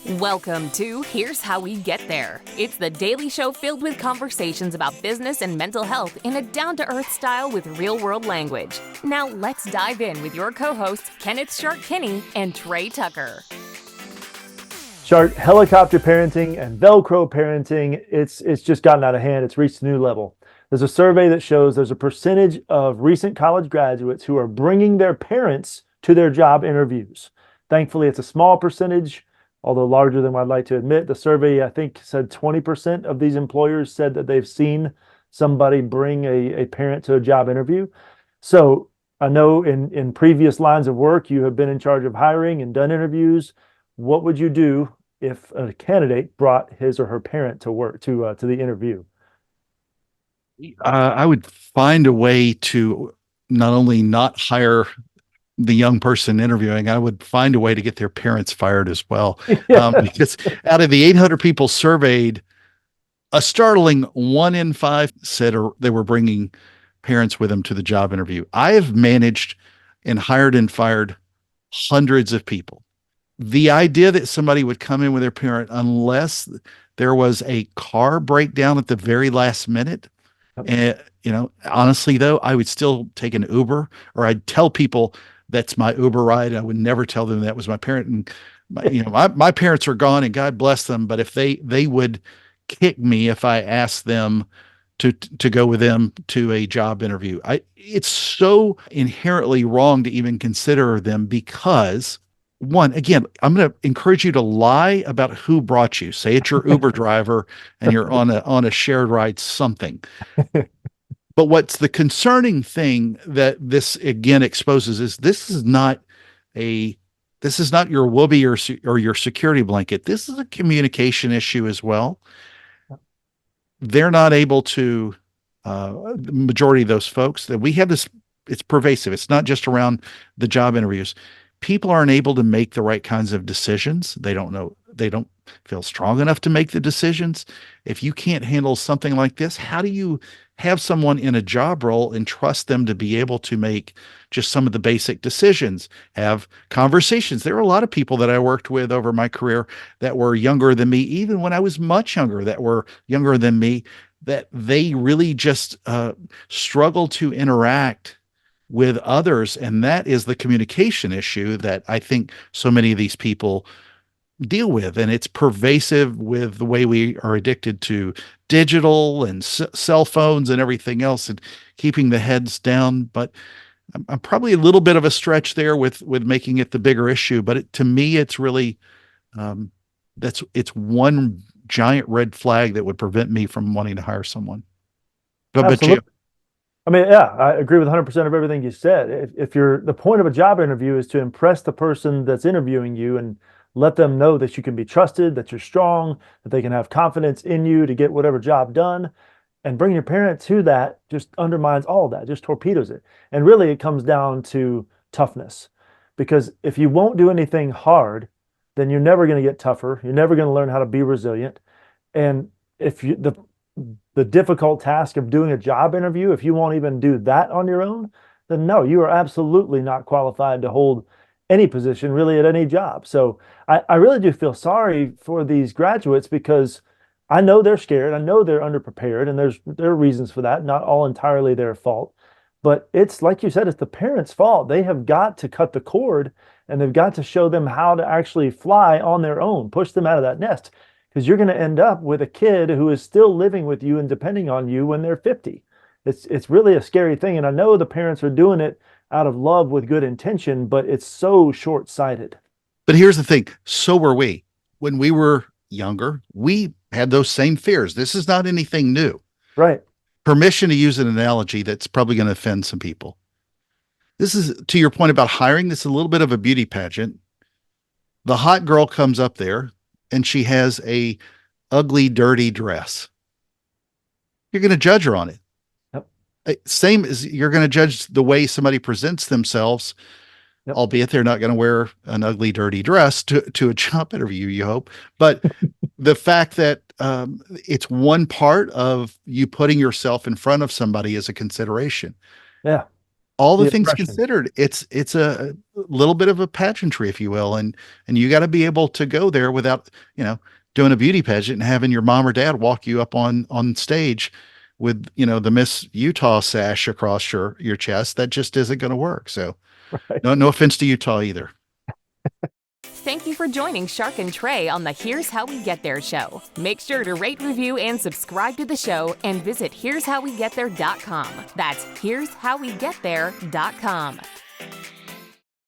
Welcome to Here's How We Get There. It's the daily show filled with conversations about business and mental health in a down-to-earth style with real-world language. Now let's dive in with your co-hosts, Kenneth Shark Kinney and Trey Tucker. Shark, helicopter parenting and Velcro parenting, it's just gotten out of hand. It's reached a new level. There's a survey that shows there's a percentage of recent college graduates who are bringing their parents to their job interviews. Thankfully, it's a small percentage, although larger than I'd like to admit. The survey, I think, said 20% of these employers said that they've seen somebody bring a parent to a job interview. So I know in previous lines of work, you have been in charge of hiring and done interviews. What would you do if a candidate brought his or her parent to work to the interview? I would find a way to not only not hire the young person interviewing, I would find a way to get their parents fired as well. Because out of the 800 people surveyed, a startling 1 in 5 said they were bringing parents with them to the job interview. I have managed and hired and fired hundreds of people. The idea that somebody would come in with their parent, unless there was a car breakdown at the very last minute, and honestly though, I would still take an Uber, or I'd tell people that's my Uber ride. I would never tell them that was my parent. And my parents are gone, and God bless them. But if they would kick me if I asked them to go with them to a job interview. It's so inherently wrong to even consider them, because one, again, I'm going to encourage you to lie about who brought you. Say it's your Uber driver and you're on a shared ride, something. But what's the concerning thing that this again exposes is this is not your whoopee or your security blanket. This is a communication issue as well. They're not able to, the majority of those folks that we have this, it's pervasive. It's not just around the job interviews. People aren't able to make the right kinds of decisions. They don't feel strong enough to make the decisions. If you can't handle something like this, how do you have someone in a job role and trust them to be able to make just some of the basic decisions, have conversations? There were a lot of people that I worked with over my career that were younger than me, even when I was much younger, that were younger than me, that they really just struggle to interact with others. And that is the communication issue that I think so many of these people deal with. And it's pervasive with the way we are addicted to digital and cell phones and everything else, and keeping the heads down. But I'm probably a little bit of a stretch there with making it the bigger issue. But to me, it's really, it's one giant red flag that would prevent me from wanting to hire someone. But you, I mean, yeah, I agree with 100% of everything you said. If the point of a job interview is to impress the person that's interviewing you and let them know that you can be trusted, that you're strong, that they can have confidence in you to get whatever job done, and bringing your parent to that just undermines all of that, just torpedoes it. And really, it comes down to toughness. Because if you won't do anything hard, then you're never going to get tougher. You're never going to learn how to be resilient. And if the difficult task of doing a job interview, if you won't even do that on your own, then no, you are absolutely not qualified to hold any position really at any job. So I really do feel sorry for these graduates, because I know they're scared. I know they're underprepared, and there are reasons for that, not all entirely their fault. But it's like you said, it's the parents' fault. They have got to cut the cord, and they've got to show them how to actually fly on their own, push them out of that nest. Because you're going to end up with a kid who is still living with you and depending on you when they're 50. It's really a scary thing. And I know the parents are doing it out of love with good intention, but it's so short-sighted. But here's the thing. So were we. When we were younger, we had those same fears. This is not anything new. Right. Permission to use an analogy that's probably going to offend some people. This is, to your point about hiring, this is a little bit of a beauty pageant. The hot girl comes up there and she has a ugly, dirty dress. You're going to judge her on it. Yep. Same as you're going to judge the way somebody presents themselves, yep, albeit they're not going to wear an ugly, dirty dress to a job interview, you hope. But the fact that it's one part of you putting yourself in front of somebody as a consideration. Yeah. all the the things impression. considered, it's a little bit of a pageantry, if you will, and you got to be able to go there without, doing a beauty pageant and having your mom or dad walk you up on stage with, the Miss Utah sash across your chest. That just isn't going to work. So Right. no offense to Utah either. Thank you for joining Shark and Trey on the Here's How We Get There show. Make sure to rate, review, and subscribe to the show and visit here'showwegetthere.com. That's here'showwegetthere.com.